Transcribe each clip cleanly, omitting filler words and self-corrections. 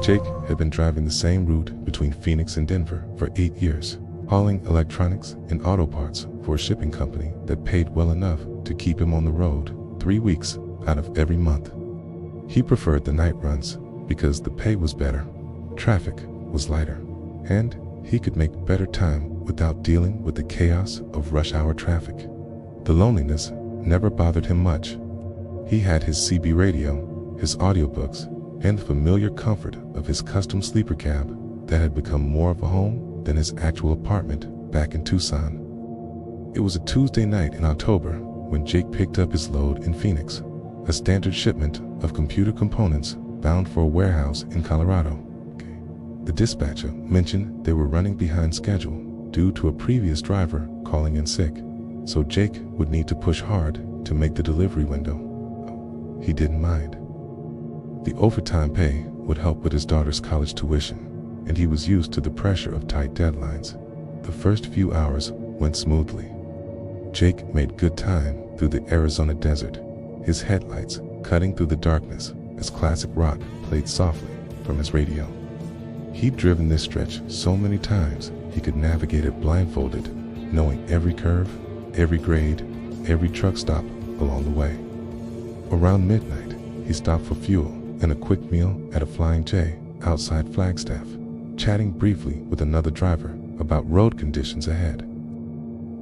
Jake had been driving the same route between Phoenix and Denver for 8 years, hauling electronics and auto parts for a shipping company that paid well enough to keep him on the road 3 weeks out of every month. He preferred the night runs because the pay was better, traffic was lighter, and he could make better time without dealing with the chaos of rush hour traffic. The loneliness never bothered him much. He had his CB radio, his audiobooks, and the familiar comfort of his custom sleeper cab that had become more of a home than his actual apartment back in Tucson. It was a Tuesday night in October when Jake picked up his load in Phoenix, a standard shipment of computer components bound for a warehouse in Colorado. The dispatcher mentioned they were running behind schedule due to a previous driver calling in sick, so Jake would need to push hard to make the delivery window. He didn't mind. The overtime pay would help with his daughter's college tuition, and he was used to the pressure of tight deadlines. The first few hours went smoothly. Jake made good time through the Arizona desert, his headlights cutting through the darkness as classic rock played softly from his radio. He'd driven this stretch so many times he could navigate it blindfolded, knowing every curve, every grade, every truck stop along the way. Around midnight, he stopped for fuel and a quick meal at a Flying J outside Flagstaff, chatting briefly with another driver about road conditions ahead.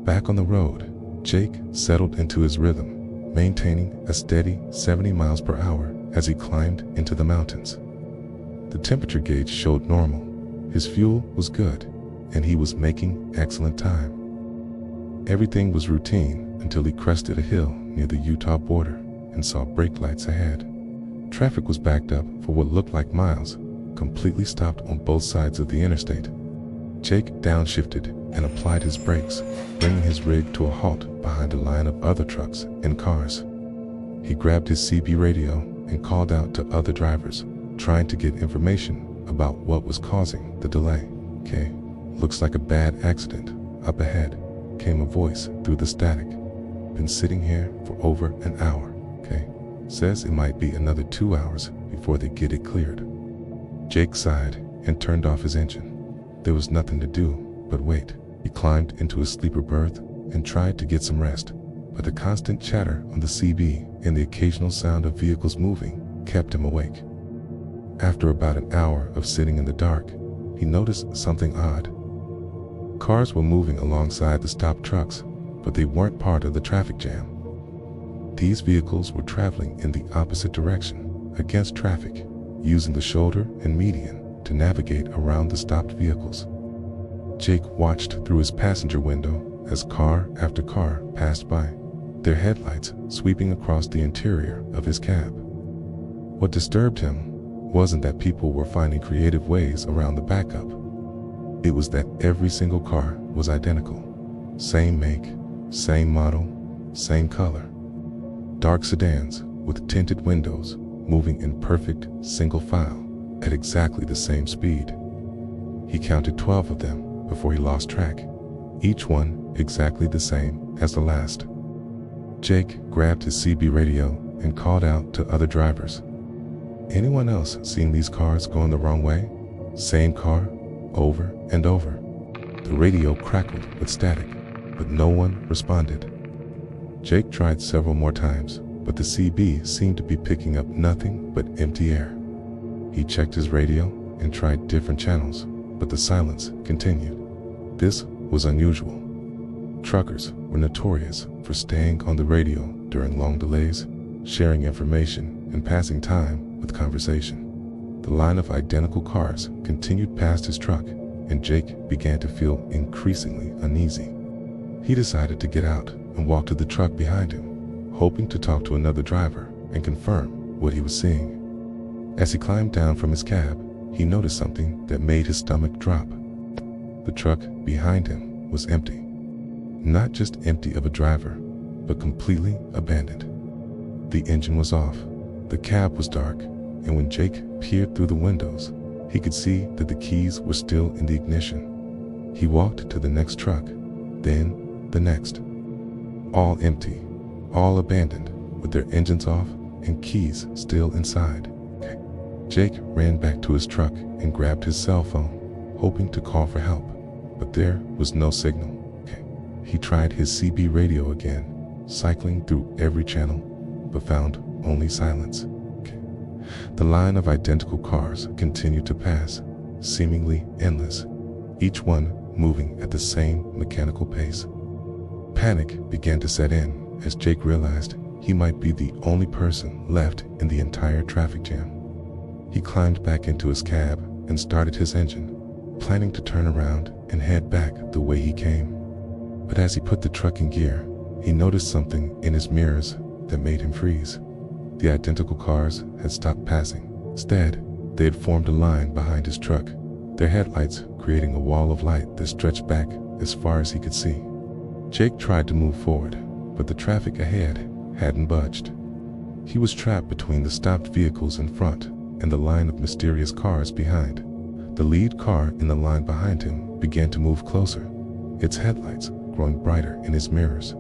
Back on the road, Jake settled into his rhythm, maintaining a steady 70 miles per hour as he climbed into the mountains. The temperature gauge showed normal, his fuel was good, and he was making excellent time. Everything was routine until he crested a hill near the Utah border and saw brake lights ahead. Traffic was backed up for what looked like miles, completely stopped on both sides of the interstate. Jake downshifted and applied his brakes, bringing his rig to a halt behind a line of other trucks and cars. He grabbed his CB radio and called out to other drivers, trying to get information about what was causing the delay. "Okay, looks like a bad accident up ahead," came a voice through the static. "Been sitting here for over an hour, okay? Says it might be another 2 hours before they get it cleared." Jake sighed and turned off his engine. There was nothing to do but wait. He climbed into his sleeper berth and tried to get some rest, but the constant chatter on the CB and the occasional sound of vehicles moving kept him awake. After about an hour of sitting in the dark, he noticed something odd. Cars were moving alongside the stopped trucks, but they weren't part of the traffic jam. These vehicles were traveling in the opposite direction, against traffic, using the shoulder and median to navigate around the stopped vehicles. Jake watched through his passenger window as car after car passed by, their headlights sweeping across the interior of his cab. What disturbed him wasn't that people were finding creative ways around the backup. It was that every single car was identical. Same make, same model, same color. Dark sedans with tinted windows moving in perfect single file at exactly the same speed. He counted 12 of them before he lost track, each one exactly the same as the last. Jake grabbed his CB radio and called out to other drivers. "Anyone else seeing these cars going the wrong way? Same car, over and over." The radio crackled with static, but no one responded. Jake tried several more times, but the CB seemed to be picking up nothing but empty air. He checked his radio and tried different channels, but the silence continued. This was unusual. Truckers were notorious for staying on the radio during long delays, sharing information and passing time with conversation. The line of identical cars continued past his truck, and Jake began to feel increasingly uneasy. He decided to get out and walk to the truck behind him, hoping to talk to another driver and confirm what he was seeing. As he climbed down from his cab, he noticed something that made his stomach drop. The truck behind him was empty. Not just empty of a driver, but completely abandoned. The engine was off, the cab was dark, and when Jake peered through the windows, he could see that the keys were still in the ignition. He walked to the next truck, then the next. All empty, all abandoned, with their engines off and keys still inside. Jake ran back to his truck and grabbed his cell phone, hoping to call for help, but there was no signal. He tried his CB radio again, cycling through every channel, but found only silence. The line of identical cars continued to pass, seemingly endless, each one moving at the same mechanical pace. Panic began to set in as Jake realized he might be the only person left in the entire traffic jam. He climbed back into his cab and started his engine, planning to turn around and head back the way he came. But as he put the truck in gear, he noticed something in his mirrors that made him freeze. The identical cars had stopped passing. Instead, they had formed a line behind his truck, their headlights creating a wall of light that stretched back as far as he could see. Jake tried to move forward, but the traffic ahead hadn't budged. He was trapped between the stopped vehicles in front and the line of mysterious cars behind. The lead car in the line behind him began to move closer, its headlights growing brighter in his mirrors.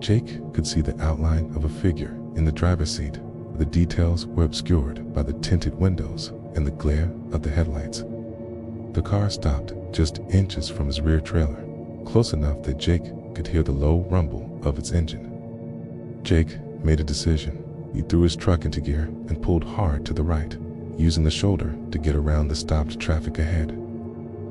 Jake could see the outline of a figure in the driver's seat. The details were obscured by the tinted windows and the glare of the headlights. The car stopped just inches from his rear trailer, close enough that Jake could hear the low rumble of its engine. Jake made a decision. He threw his truck into gear and pulled hard to the right, using the shoulder to get around the stopped traffic ahead.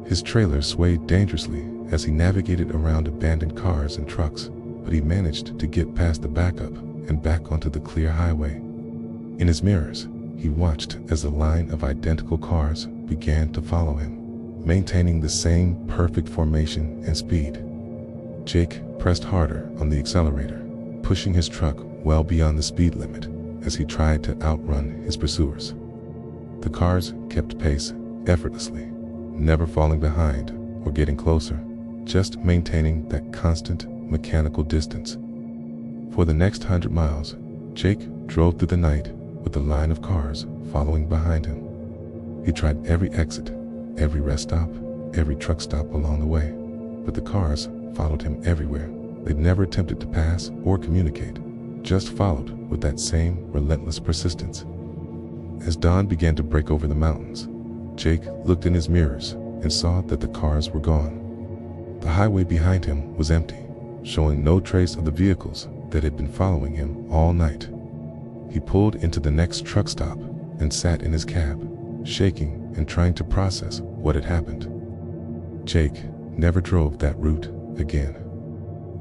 His trailer swayed dangerously as he navigated around abandoned cars and trucks, but he managed to get past the backup and back onto the clear highway. In his mirrors, he watched as the line of identical cars began to follow him, maintaining the same perfect formation and speed. Jake pressed harder on the accelerator, pushing his truck well beyond the speed limit as he tried to outrun his pursuers. The cars kept pace effortlessly, never falling behind or getting closer, just maintaining that constant mechanical distance. For the next 100 miles, Jake drove through the night with the line of cars following behind him. He tried every exit, every rest stop, every truck stop along the way, but the cars followed him everywhere. They never attempted to pass or communicate, just followed with that same relentless persistence. As dawn began to break over the mountains, Jake looked in his mirrors and saw that the cars were gone. The highway behind him was empty, showing no trace of the vehicles that had been following him all night. He pulled into the next truck stop and sat in his cab, shaking and trying to process what had happened. Jake never drove that route again.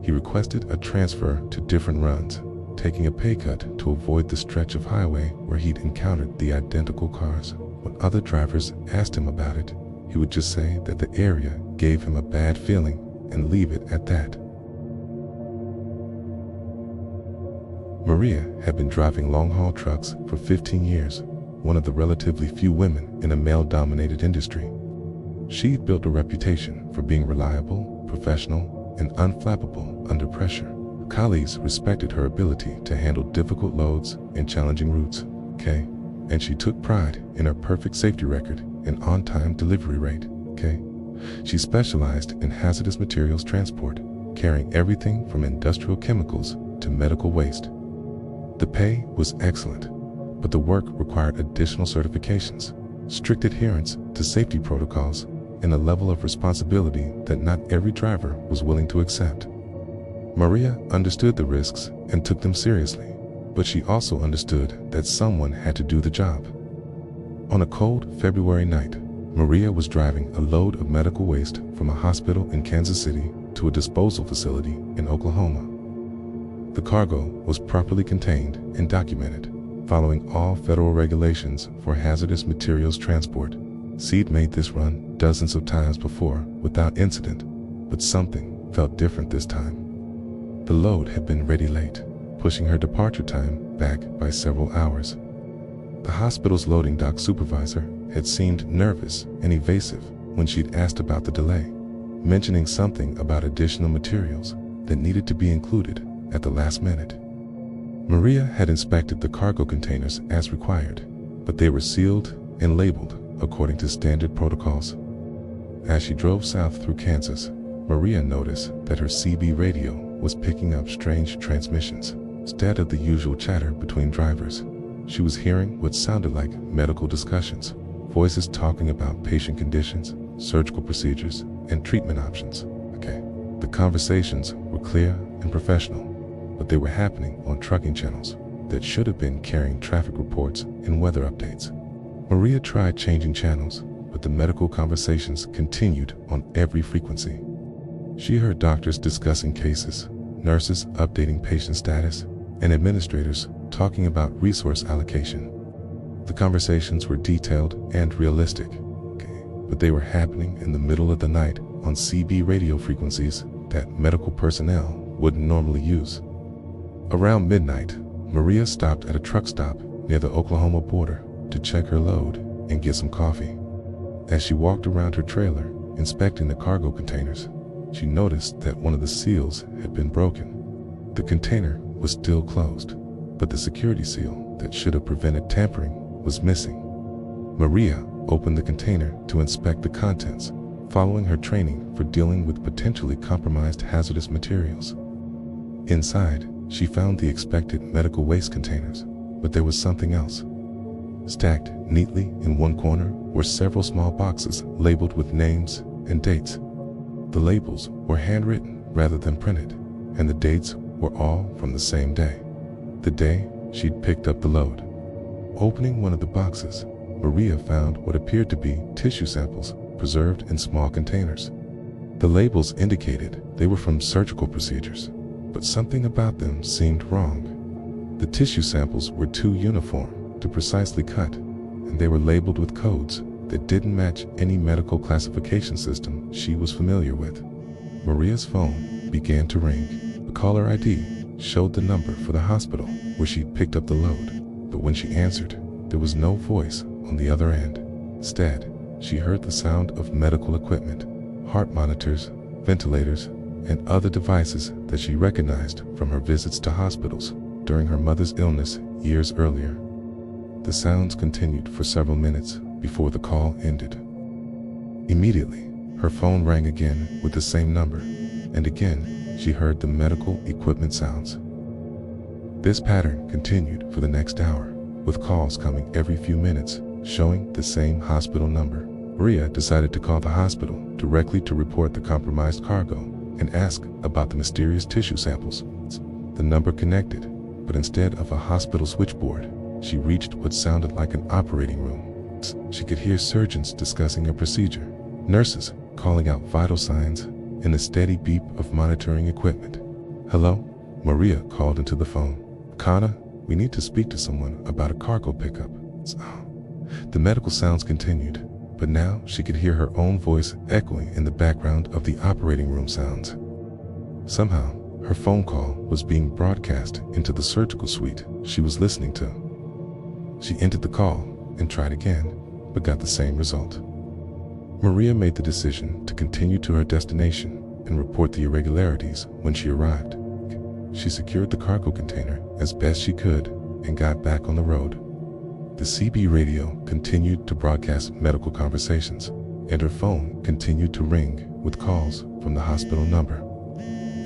He requested a transfer to different runs, taking a pay cut to avoid the stretch of highway where he'd encountered the identical cars. When other drivers asked him about it, he would just say that the area gave him a bad feeling and leave it at that. Maria had been driving long-haul trucks for 15 years, one of the relatively few women in a male-dominated industry. She'd built a reputation for being reliable, professional, and unflappable under pressure. Colleagues respected her ability to handle difficult loads and challenging routes, and she took pride in her perfect safety record and on-time delivery rate, She specialized in hazardous materials transport, carrying everything from industrial chemicals to medical waste. The pay was excellent, but the work required additional certifications, strict adherence to safety protocols, and a level of responsibility that not every driver was willing to accept. Maria understood the risks and took them seriously, but she also understood that someone had to do the job. On a cold February night, Maria was driving a load of medical waste from a hospital in Kansas City to a disposal facility in Oklahoma. The cargo was properly contained and documented, following all federal regulations for hazardous materials transport. She'd made this run dozens of times before without incident, but something felt different this time. The load had been ready late, pushing her departure time back by several hours. The hospital's loading dock supervisor had seemed nervous and evasive when she'd asked about the delay, mentioning something about additional materials that needed to be included at the last minute. Maria had inspected the cargo containers as required, but they were sealed and labeled according to standard protocols. As she drove south through Kansas, Maria noticed that her CB radio was picking up strange transmissions. Instead of the usual chatter between drivers, she was hearing what sounded like medical discussions, voices talking about patient conditions, surgical procedures, and treatment options. The conversations were clear and professional, but they were happening on trucking channels that should have been carrying traffic reports and weather updates. Maria tried changing channels, but the medical conversations continued on every frequency. She heard doctors discussing cases, nurses updating patient status, and administrators talking about resource allocation. The conversations were detailed and realistic, but they were happening in the middle of the night on CB radio frequencies that medical personnel wouldn't normally use. Around midnight, Maria stopped at a truck stop near the Oklahoma border to check her load and get some coffee. As she walked around her trailer, inspecting the cargo containers, she noticed that one of the seals had been broken. The container was still closed, but the security seal that should have prevented tampering was missing. Maria opened the container to inspect the contents, following her training for dealing with potentially compromised hazardous materials. Inside, she found the expected medical waste containers, but there was something else. Stacked neatly in one corner were several small boxes labeled with names and dates. The labels were handwritten rather than printed, and the dates were all from the same day, the day she'd picked up the load. Opening one of the boxes, Maria found what appeared to be tissue samples preserved in small containers. The labels indicated they were from surgical procedures, but something about them seemed wrong. The tissue samples were too uniform to precisely cut, and they were labeled with codes that didn't match any medical classification system she was familiar with. Maria's phone began to ring. The caller ID showed the number for the hospital where she'd picked up the load, but when she answered, there was no voice on the other end. Instead, she heard the sound of medical equipment, heart monitors, ventilators, and other devices that she recognized from her visits to hospitals during her mother's illness years earlier. The sounds continued for several minutes before the call ended. Immediately, her phone rang again with the same number, and again she heard the medical equipment sounds. This pattern continued for the next hour, with calls coming every few minutes showing the same hospital number. Maria decided to call the hospital directly to report the compromised cargo and ask about the mysterious tissue samples. The number connected, but instead of a hospital switchboard, she reached what sounded like an operating room. She could hear surgeons discussing a procedure, nurses calling out vital signs, and the steady beep of monitoring equipment. "Hello?" Maria called into the phone. "Kana, we need to speak to someone about a cargo pickup." The medical sounds continued, but now she could hear her own voice echoing in the background of the operating room sounds. Somehow, her phone call was being broadcast into the surgical suite she was listening to. She ended the call and tried again, but got the same result. Maria made the decision to continue to her destination and report the irregularities when she arrived. She secured the cargo container as best she could and got back on the road. The CB radio continued to broadcast medical conversations, and her phone continued to ring with calls from the hospital number.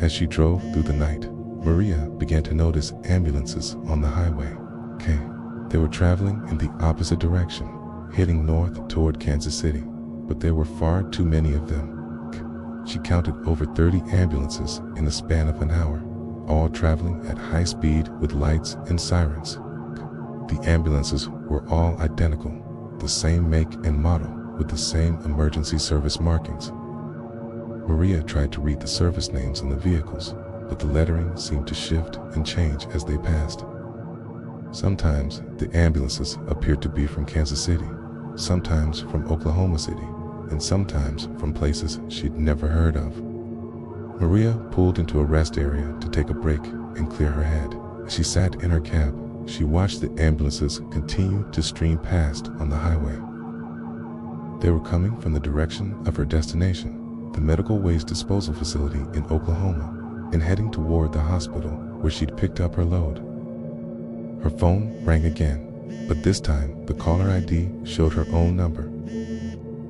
As she drove through the night, Maria began to notice ambulances on the highway. They were traveling in the opposite direction, heading north toward Kansas City, but there were far too many of them. She counted over 30 ambulances in the span of an hour, all traveling at high speed with lights and sirens. The ambulances were all identical, the same make and model with the same emergency service markings. Maria tried to read the service names on the vehicles, but the lettering seemed to shift and change as they passed. Sometimes the ambulances appeared to be from Kansas City, sometimes from Oklahoma City, and sometimes from places she'd never heard of. Maria pulled into a rest area to take a break and clear her head. As she sat in her cab, she watched the ambulances continue to stream past on the highway. They were coming from the direction of her destination, the medical waste disposal facility in Oklahoma, and heading toward the hospital where she'd picked up her load. Her phone rang again, but this time the caller ID showed her own number.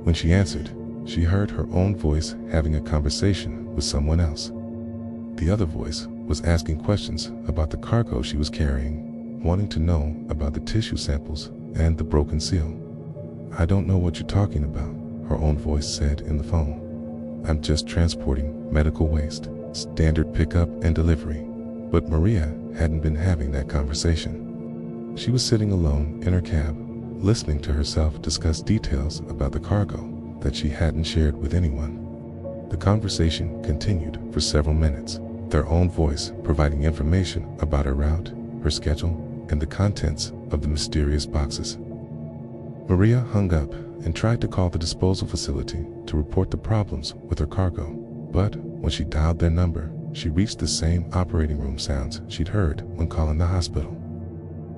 When she answered, she heard her own voice having a conversation with someone else. The other voice was asking questions about the cargo she was carrying. wanting to know about the tissue samples and the broken seal. "I don't know what you're talking about," her own voice said in the phone. "I'm just transporting medical waste, standard pickup and delivery." But Maria hadn't been having that conversation. She was sitting alone in her cab, listening to herself discuss details about the cargo that she hadn't shared with anyone. The conversation continued for several minutes, their own voice providing information about her route, her schedule, and the contents of the mysterious boxes. Maria hung up and tried to call the disposal facility to report the problems with her cargo, but when she dialed their number, she reached the same operating room sounds she'd heard when calling the hospital.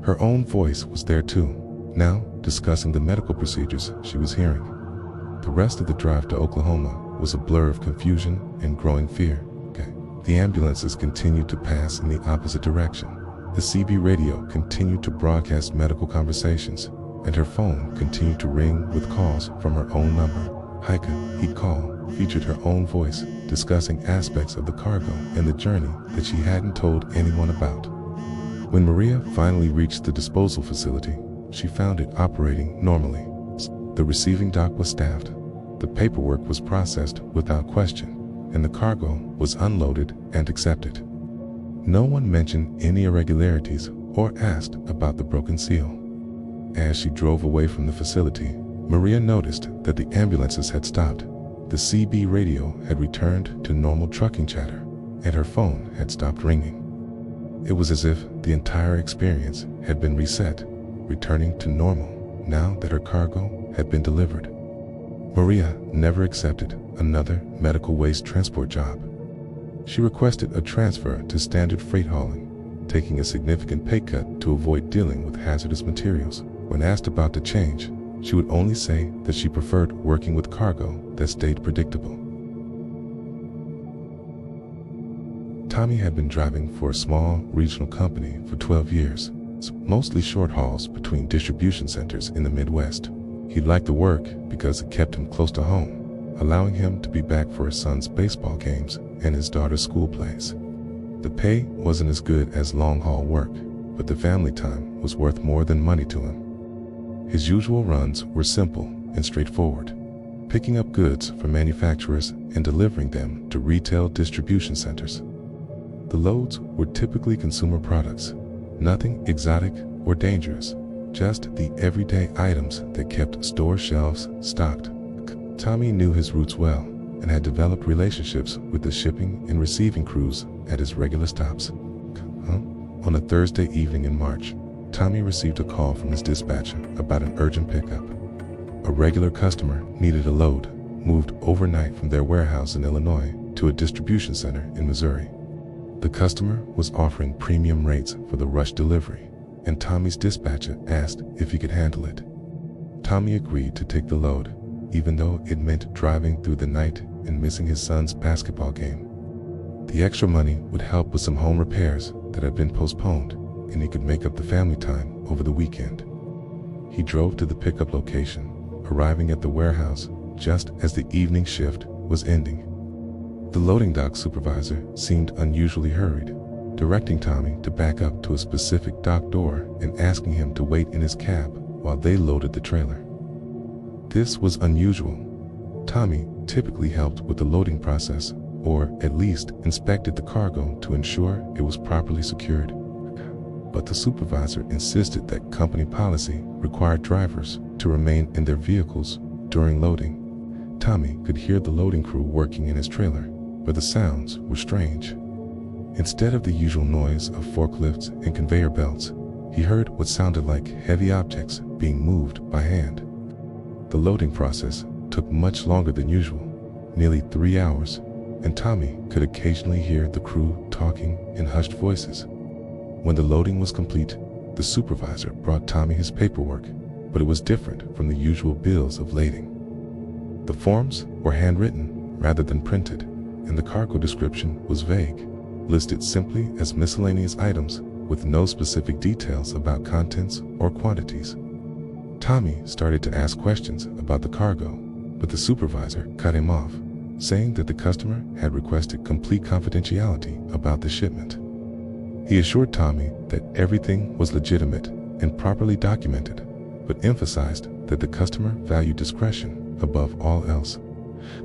Her own voice was there too, now discussing the medical procedures she was hearing. The rest of the drive to Oklahoma was a blur of confusion and growing fear. The ambulances continued to pass in the opposite direction. The CB radio continued to broadcast medical conversations, and her phone continued to ring with calls from her own number. Heike, he'd call, featured her own voice discussing aspects of the cargo and the journey that she hadn't told anyone about. When Maria finally reached the disposal facility, she found it operating normally. The receiving dock was staffed, the paperwork was processed without question, and the cargo was unloaded and accepted. No one mentioned any irregularities or asked about the broken seal. As she drove away from the facility, Maria noticed that the ambulances had stopped. The CB radio had returned to normal trucking chatter, and her phone had stopped ringing. It was as if the entire experience had been reset, returning to normal now that her cargo had been delivered. Maria never accepted another medical waste transport job. She requested a transfer to standard freight hauling, taking a significant pay cut to avoid dealing with hazardous materials. When asked about the change, she would only say that she preferred working with cargo that stayed predictable. Tommy had been driving for a small regional company for 12 years, mostly short hauls between distribution centers in the Midwest. He liked the work because it kept him close to home, allowing him to be back for his son's baseball games and his daughter's school plays. The pay wasn't as good as long-haul work, but the family time was worth more than money to him. His usual runs were simple and straightforward, picking up goods from manufacturers and delivering them to retail distribution centers. The loads were typically consumer products, nothing exotic or dangerous, just the everyday items that kept store shelves stocked. Tommy knew his routes well and had developed relationships with the shipping and receiving crews at his regular stops. On a Thursday evening in March, Tommy received a call from his dispatcher about an urgent pickup. A regular customer needed a load moved overnight from their warehouse in Illinois to a distribution center in Missouri. The customer was offering premium rates for the rush delivery, and Tommy's dispatcher asked if he could handle it. Tommy agreed to take the load, even though it meant driving through the night and missing his son's basketball game. The extra money would help with some home repairs that had been postponed, and he could make up the family time over the weekend. He drove to the pickup location, arriving at the warehouse just as the evening shift was ending. The loading dock supervisor seemed unusually hurried, directing Tommy to back up to a specific dock door and asking him to wait in his cab while they loaded the trailer. This was unusual. Tommy typically helped with the loading process, or at least inspected the cargo to ensure it was properly secured. But the supervisor insisted that company policy required drivers to remain in their vehicles during loading. Tommy could hear the loading crew working in his trailer, but the sounds were strange. Instead of the usual noise of forklifts and conveyor belts, he heard what sounded like heavy objects being moved by hand. The loading process took much longer than usual, nearly 3 hours, and Tommy could occasionally hear the crew talking in hushed voices. When the loading was complete, the supervisor brought Tommy his paperwork, but it was different from the usual bills of lading. The forms were handwritten rather than printed, and the cargo description was vague, listed simply as miscellaneous items with no specific details about contents or quantities. Tommy started to ask questions about the cargo, but the supervisor cut him off, saying that the customer had requested complete confidentiality about the shipment. He assured Tommy that everything was legitimate and properly documented, but emphasized that the customer valued discretion above all else.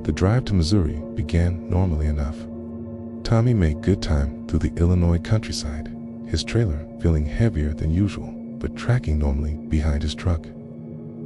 The drive to Missouri began normally enough. Tommy made good time through the Illinois countryside, his trailer feeling heavier than usual, but tracking normally behind his truck.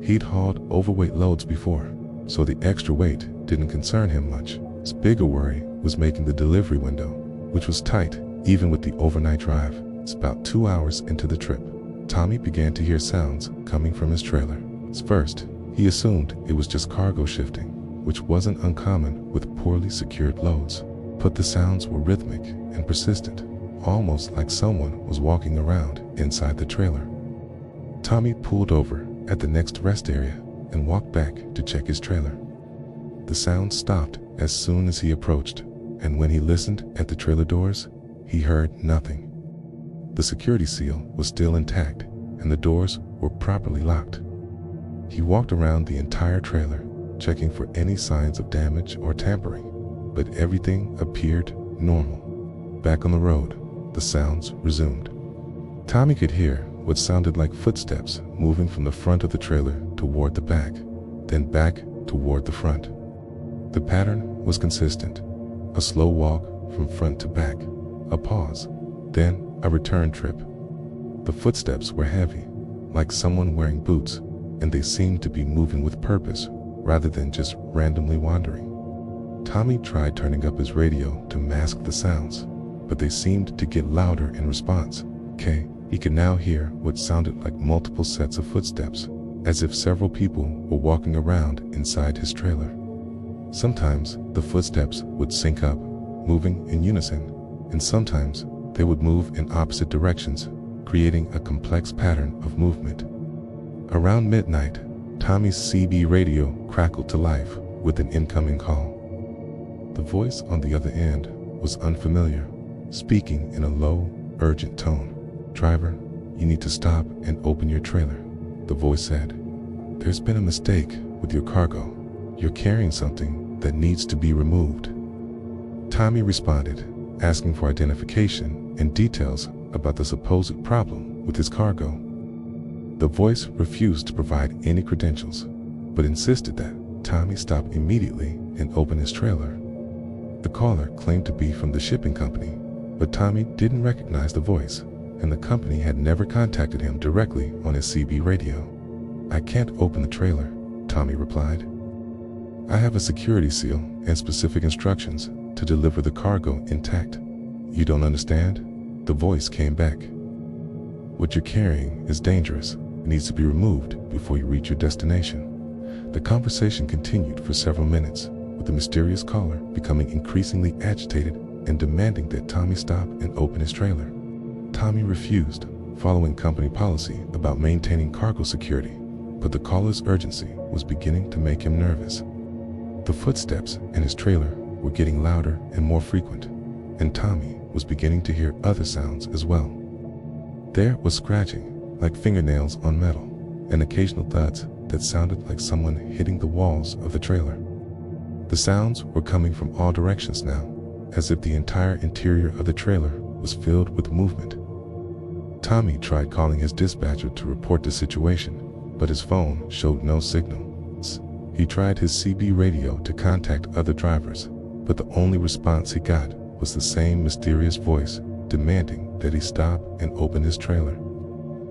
He'd hauled overweight loads before, so the extra weight didn't concern him much. His bigger worry was making the delivery window, which was tight even with the overnight drive. It's about 2 hours into the trip. Tommy began to hear sounds coming from his trailer. At first, he assumed it was just cargo shifting, which wasn't uncommon with poorly secured loads. But the sounds were rhythmic and persistent, almost like someone was walking around inside the trailer. Tommy pulled over at the next rest area and walked back to check his trailer. The sound stopped as soon as he approached, and when he listened at the trailer doors, he heard nothing. The security seal was still intact, and the doors were properly locked. He walked around the entire trailer, checking for any signs of damage or tampering, but everything appeared normal. Back on the road, the sounds resumed. Tommy could hear what sounded like footsteps moving from the front of the trailer toward the back, then back toward the front. The pattern was consistent: a slow walk from front to back, a pause, then a return trip. The footsteps were heavy, like someone wearing boots, and they seemed to be moving with purpose rather than just randomly wandering. Tommy tried turning up his radio to mask the sounds, but they seemed to get louder in response. He could now hear what sounded like multiple sets of footsteps, as if several people were walking around inside his trailer. Sometimes the footsteps would sync up, moving in unison, and sometimes they would move in opposite directions, creating a complex pattern of movement. Around midnight, Tommy's CB radio crackled to life with an incoming call. The voice on the other end was unfamiliar, speaking in a low, urgent tone. "Driver, you need to stop and open your trailer," the voice said. "There's been a mistake with your cargo. You're carrying something that needs to be removed." Tommy responded, asking for identification and details about the supposed problem with his cargo. The voice refused to provide any credentials, but insisted that Tommy stop immediately and open his trailer. The caller claimed to be from the shipping company, but Tommy didn't recognize the voice, and the company had never contacted him directly on his CB radio. "I can't open the trailer," Tommy replied. "I have a security seal and specific instructions to deliver the cargo intact." "You don't understand?" The voice came back. "What you're carrying is dangerous. It needs to be removed before you reach your destination." The conversation continued for several minutes, with the mysterious caller becoming increasingly agitated and demanding that Tommy stop and open his trailer. Tommy refused, following company policy about maintaining cargo security, but the caller's urgency was beginning to make him nervous. The footsteps in his trailer were getting louder and more frequent, and Tommy was beginning to hear other sounds as well. There was scratching, like fingernails on metal, and occasional thuds that sounded like someone hitting the walls of the trailer. The sounds were coming from all directions now, as if the entire interior of the trailer was filled with movement. Tommy tried calling his dispatcher to report the situation, but his phone showed no signals. He tried his CB radio to contact other drivers, but the only response he got was the same mysterious voice demanding that he stop and open his trailer.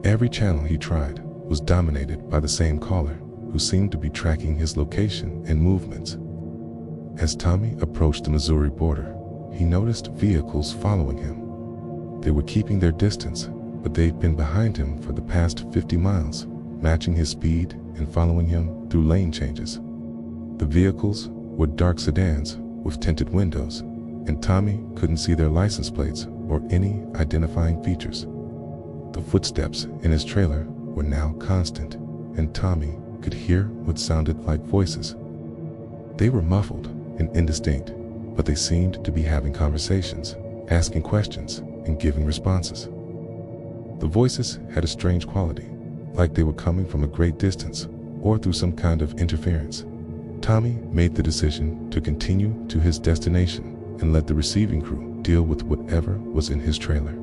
Every channel he tried was dominated by the same caller, who seemed to be tracking his location and movements. As Tommy approached the Missouri border, he noticed vehicles following him. They were keeping their distance, but they'd been behind him for the past 50 miles, matching his speed and following him through lane changes. The vehicles were dark sedans with tinted windows, and Tommy couldn't see their license plates or any identifying features. The footsteps in his trailer were now constant, and Tommy could hear what sounded like voices. They were muffled and indistinct, but they seemed to be having conversations, asking questions, and giving responses. The voices had a strange quality, like they were coming from a great distance or through some kind of interference. Tommy made the decision to continue to his destination and let the receiving crew deal with whatever was in his trailer.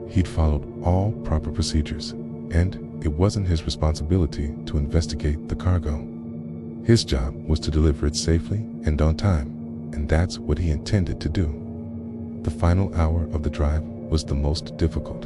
He'd followed all proper procedures, and it wasn't his responsibility to investigate the cargo. His job was to deliver it safely and on time, and that's what he intended to do. The final hour of the drive was the most difficult.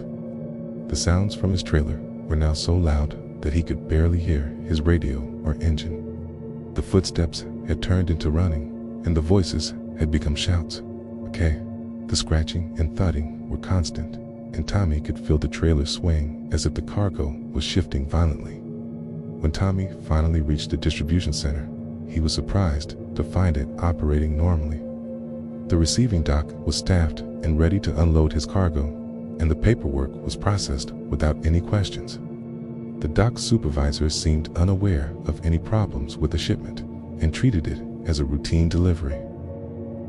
The sounds from his trailer were now so loud that he could barely hear his radio or engine. The footsteps had turned into running, and the voices had become shouts. Okay. The scratching and thudding were constant, and Tommy could feel the trailer swaying as if the cargo was shifting violently. When Tommy finally reached the distribution center, he was surprised to find it operating normally. The receiving dock was staffed and ready to unload his cargo, and the paperwork was processed without any questions. The dock supervisor seemed unaware of any problems with the shipment and treated it as a routine delivery.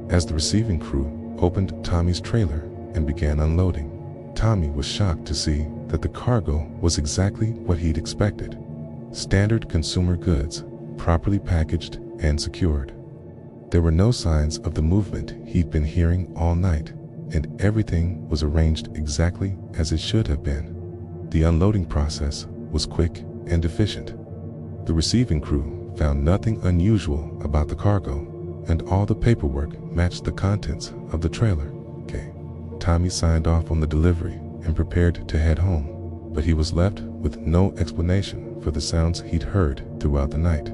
As the receiving crew opened Tommy's trailer and began unloading, Tommy was shocked to see that the cargo was exactly what he'd expected: standard consumer goods, properly packaged and secured. There were no signs of the movement he'd been hearing all night, and everything was arranged exactly as it should have been. The unloading process was quick and efficient. The receiving crew found nothing unusual about the cargo, and all the paperwork matched the contents of the trailer. Tommy signed off on the delivery and prepared to head home, but he was left with no explanation for the sounds he'd heard throughout the night.